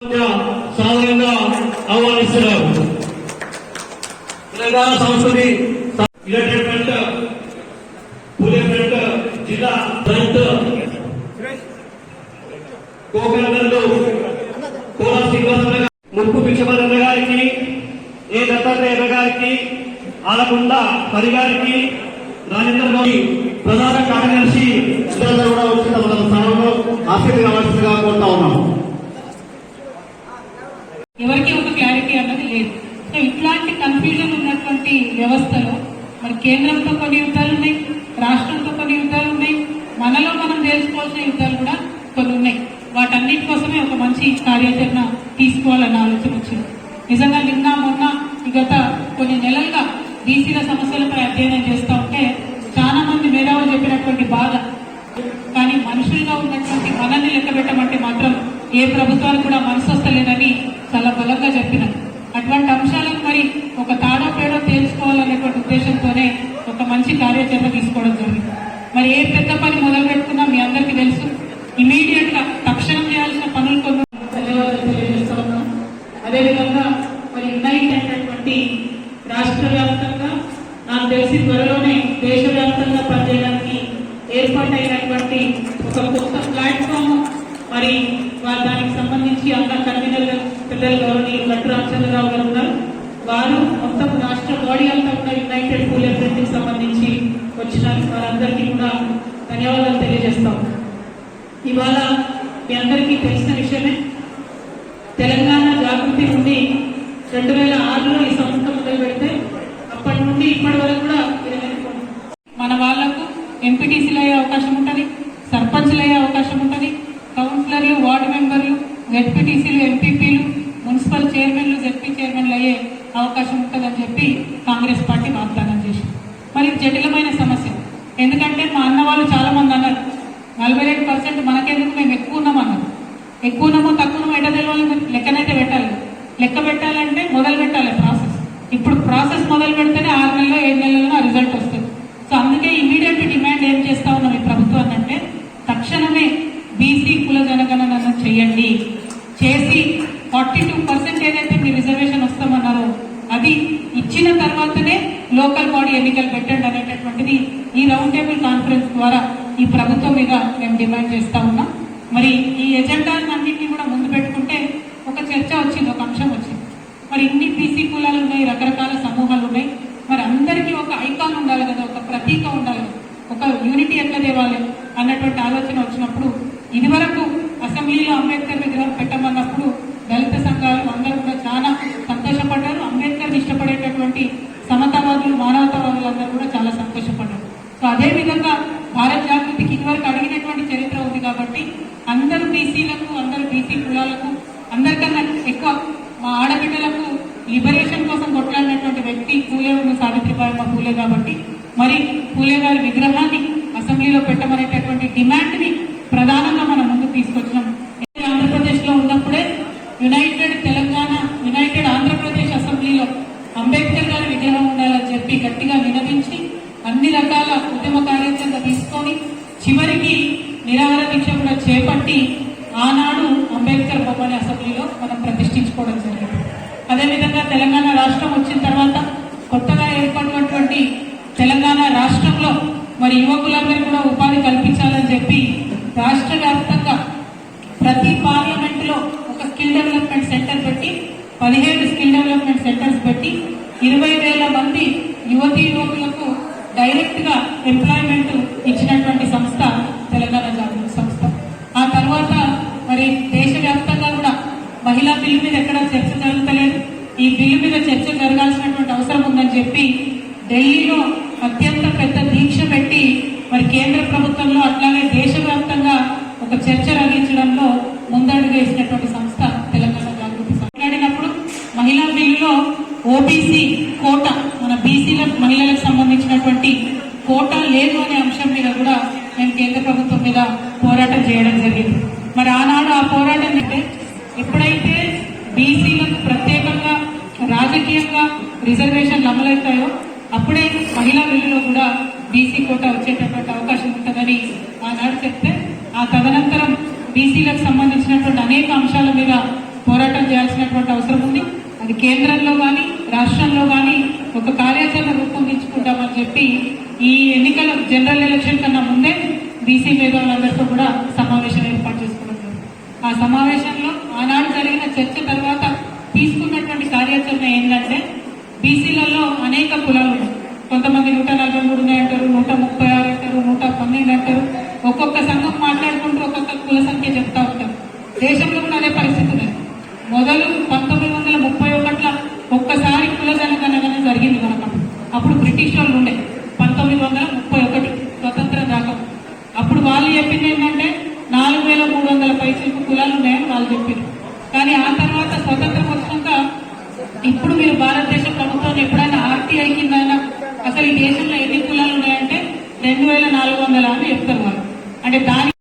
సాధారణంగా ఆహ్వానిస్తున్నారు. తెలంగాణ సంస్కృతి జిల్లా ముప్పు భిక్షపరన్న గారికి, ఏ దత్తాత్రేయ గారికి, ఆలకొండ హరి గారికి, రాజేంద్ర గౌడి ప్రధాన కార్యదర్శి కూడా వచ్చి తమ స్థానంలో ఆసక్తి కావాల్సిందిగా కోరుతా ఉన్నాం. ఎవరికి ఒక క్లారిటీ అన్నది లేదు. సో ఇట్లాంటి కన్ఫ్యూజన్ ఉన్నటువంటి వ్యవస్థలో మరి కేంద్రంతో కొన్ని యుద్ధాలు ఉన్నాయి, రాష్ట్రంతో కొన్ని యుద్ధాలు ఉన్నాయి, మనలో మనం తెలుసుకోవాల్సిన యుద్ధాలు కూడా కొన్ని ఉన్నాయి. వాటన్నిటి కోసమే ఒక మంచి కార్యాచరణ తీసుకోవాలన్న ఆలోచన వచ్చింది. నిజంగా నిన్న మొన్న గత కొన్ని నెలలుగా బీసీల సమస్యలపై అధ్యయనం చేస్తూ ఉంటే చాలా మంది మేధావులు చెప్పినటువంటి బాధ, కానీ మనుషులుగా ఉన్నటువంటి మనల్ని లెక్క పెట్టమంటే మాత్రం ఏ ప్రభుత్వానికి కూడా మనసు వస్తలేదని చాలా బలంగా చెప్పినారు. అటువంటి అంశాలను మరి ఒక తాడో పేడో తేల్చుకోవాలనేటువంటి ఉద్దేశంతోనే ఒక మంచి కార్యాచరణ తీసుకోవడం జరిగింది. మరి ఏ పెద్ద పని మొదలు పెట్టుకున్నా మీ అందరికీ తెలుసు, ఇమీడియట్ గా తక్షణం చేయాల్సిన పనులు కొన్ని తెలియజేస్తా ఉన్నాం. అదేవిధంగా మరి యునైట్ అయినటువంటి రాష్ట్ర వ్యాప్తంగా నాకు తెలిసి త్వరలోనే దేశవ్యాప్తంగా పనిచేయడానికి ఏర్పాటైనటువంటి ఒక కొత్త ప్లాట్ఫామ్ మరి దానికి సంబంధించి అన్న కన్వీనర్ పిల్లల గౌరవనీయులు గట్టు రామచంద్రరావు గారు ఉన్నారు. వారు మొత్తం రాష్ట్ర బాడీ అంతా కూడా యునైటెడ్ పూలే ఫ్రంట్కి సంబంధించి వచ్చిన వారందరికీ కూడా ధన్యవాదాలు తెలియజేస్తాం. ఇవాళ మీ అందరికీ తెలిసిన విషయమే, తెలంగాణ జాగృతి నుండి 2006లో ఈ సంస్థ మొదలు పెడితే అప్పటి నుండి ఇప్పటి వరకు కూడా మన వాళ్లకు ఎంపీటీసీలు అయ్యే అవకాశం ఉంటుంది, సర్పంచ్లు అయ్యే అవకాశం ఉంటుంది, కౌన్సిలర్లు, వార్డు మెంబర్లు, జెడ్పీటీసీలు, ఎంపీపీలు, మున్సిపల్ చైర్మన్లు, జెడ్పీ చైర్మన్లు అయ్యే అవకాశం ఉంటుందని చెప్పి కాంగ్రెస్ పార్టీ వాగ్దానం చేసింది. మరి జటిలమైన సమస్య, ఎందుకంటే మా అన్న వాళ్ళు చాలా మంది అన్నారు 48% మనకెందుకు, మేము ఎక్కువ ఉన్నామన్నారు. ఎక్కువ ఉన్నామో తక్కువ ఎట తెలవాలి, లెక్కనైతే పెట్టాలి. లెక్క పెట్టాలంటే మొదలు పెట్టాలి ప్రాసెస్. ఇప్పుడు ప్రాసెస్ మొదలు పెడితేనే 6 నెలలో 7 నెలల్లో ఆ రిజల్ట్ వస్తుంది. సో అందుకే ఇమీడియట్ డిమాండ్ ఏం చేస్తా ఉన్నాం ఈ ప్రభుత్వాన్ని అంటే, తక్షణమే బీసీ కుల జనగణన చేయండి, చేసి 42% ఏదైతే మీ రిజర్వేషన్ వస్తామన్నారో అది ఇచ్చిన తర్వాతనే లోకల్ బాడీ ఎన్నికలు పెట్టండి అనేటటువంటిది ఈ రౌండ్ టేబుల్ కాన్ఫరెన్స్ ద్వారా ఈ ప్రభుత్వం మీద మేము డిమాండ్ చేస్తా ఉన్నాం. మరి ఈ ఎజెండాలన్నింటినీ కూడా ముందు పెట్టుకుంటే ఒక చర్చ వచ్చింది, ఒక అంశం వచ్చింది. మరి ఇన్ని బీసీ కులాలు ఉన్నాయి, రకరకాల సమూహాలు ఉన్నాయి, మరి అందరికీ ఒక ఐకాన్ ఉండాలి కదా, ఒక ప్రతీక ఉండాలి కదా, ఒక యూనిటీ ఎట్లా తేవాలి అన్నటువంటి ఆలోచన వచ్చినప్పుడు, ఇదివరకు అసెంబ్లీలో అంబేద్కర్ విగ్రహం పెట్టమన్నప్పుడు దళిత సంఘాలు అందరూ కూడా చాలా సంతోషపడ్డారు. అంబేద్కర్ ఇష్టపడేటటువంటి సమతావాదులు, మానవతావాదులు అందరూ కూడా చాలా సంతోషపడ్డారు. సో అదేవిధంగా భారత జాగృతికి ఇదివరకు అడిగినటువంటి చరిత్ర ఉంది కాబట్టి అందరూ బీసీలకు, అందరూ బీసీ కులాలకు, అందరికన్నా ఎక్కువ మా ఆడబిడ్డలకు లిబరేషన్ కోసం కొట్లాడినటువంటి వ్యక్తి పూలే, సావిత్రిబాయి పూలే కాబట్టి మరి పూలే గారి విగ్రహాన్ని అసెంబ్లీలో పెట్టమనేటటువంటి డిమాండ్ని ప్రధానంగా మనం ముందుకు తీసుకొచ్చినాం. ఆంధ్రప్రదేశ్ లో ఉన్నప్పుడే యునైటెడ్ ఆంధ్రప్రదేశ్ అసెంబ్లీలో అంబేద్కర్ గారి విగ్రహం ఉండాలని చెప్పి గట్టిగా వినవించి అన్ని రకాల ఉద్యమ కార్యాచరణ తీసుకొని చివరికి నిరాహార దీక్ష కూడా చేపట్టి ఆనాడు అంబేద్కర్ బొమ్మని అసెంబ్లీలో మనం ప్రతిష్ఠించుకోవడం జరిగింది. అదేవిధంగా తెలంగాణ రాష్ట్రం వచ్చిన తర్వాత కొత్తగా ఏర్పడినటువంటి తెలంగాణ రాష్ట్రంలో మరి యువకులందరూ కూడా ఉపాధి కల్పించాలని చెప్పి రాష్ట్ర వ్యాప్తంగా ప్రతి పార్లమెంట్ లో ఒక స్కిల్ డెవలప్మెంట్ సెంటర్ పెట్టి 17 స్కిల్ డెవలప్మెంట్ సెంటర్స్ పెట్టి 20,000 మంది యువతీ యువకులకు డైరెక్ట్ గా ఎంప్లాయ్మెంట్ ఇచ్చినటువంటి సంస్థ తెలంగాణ జాగృతి సంస్థ. ఆ తర్వాత మరి దేశవ్యాప్తంగా కూడా మహిళా బిల్లు మీద ఎక్కడ చర్చ జరుగుతలేదు, ఈ బిల్లు మీద చర్చ జరగాల్సినటువంటి అవసరం ఉందని చెప్పి ఢిల్లీలో అత్యంత పెద్ద దీక్ష పెట్టి మరి కేంద్ర ప్రభుత్వంలో అట్లాగే దేశవ్యాప్తంగా ఒక చర్చ రగించడంలో ముందడుగు వేసినటువంటి సంస్థ తెలంగాణ జాగృతి. మాట్లాడినప్పుడు మహిళా బిల్లులో ఓబీసీ కోట, మన బీసీల మహిళలకు సంబంధించినటువంటి కోట లేదు అనే అంశం మీద కూడా మేము కేంద్ర ప్రభుత్వం మీద పోరాటం చేయడం జరిగింది. మరి ఆనాడు ఆ పోరాటం అంటే ఎప్పుడైతే బీసీలకు ప్రత్యేకంగా రాజకీయంగా రిజర్వేషన్లు అమలవుతాయో అప్పుడే మహిళా బిల్లులో కూడా బీసీ కోట వచ్చేటటువంటి అవకాశం ఉంటుందని ఆనాడు చెప్తే, ఆ తదనంతరం బీసీలకు సంబంధించినటువంటి అనేక అంశాల మీద పోరాటం చేయాల్సినటువంటి అవసరం ఉంది. అది కేంద్రంలో కానీ రాష్ట్రంలో కానీ ఒక కార్యాచరణ రూపొందించుకుంటామని చెప్పి ఈ ఎన్నికల జనరల్ ఎలక్షన్ కన్నా ముందే బీసీ మేధావులందరితో కూడా సమావేశం ఏర్పాటు చేసుకోవడం జరిగింది. ఆ సమావేశంలో ఆనాడు జరిగిన చర్చ తర్వాత తీసుకున్నటువంటి కార్యాచరణ ఏంటంటే బీసీలలో అనేక కులాలు ఉన్నాయి. కొంతమంది 143 ఉన్నాయంటారు, 136 అంటారు, 112 అంటారు. ఒక్కొక్క సంఘం మాట్లాడుకుంటూ ఒక్కొక్క కుల సంఖ్య చెప్తా ఉంటారు. దేశంలో కూడా అదే పరిస్థితి ఉన్నది. మొదలు 1931లో ఒక్కసారి కుల జనగణన జరిగింది మనకు. అప్పుడు బ్రిటిష్ వాళ్ళు ఉండే 1931 స్వతంత్రం దాకా. అప్పుడు వాళ్ళు చెప్పింది ఏంటంటే 4300 పైసలకు కులాలు ఉన్నాయని వాళ్ళు చెప్పింది. కానీ ఆ తర్వాత స్వతంత్రం వచ్చాక ఇప్పుడు మీరు భారతదేశ ప్రభుత్వం ఎప్పుడైనా ఆర్టీఐ కింద అసలు ఈ దేశంలో ఎన్ని కులాలు ఉన్నాయంటే 2400 అని చెప్తారు వాళ్ళు. అంటే దాని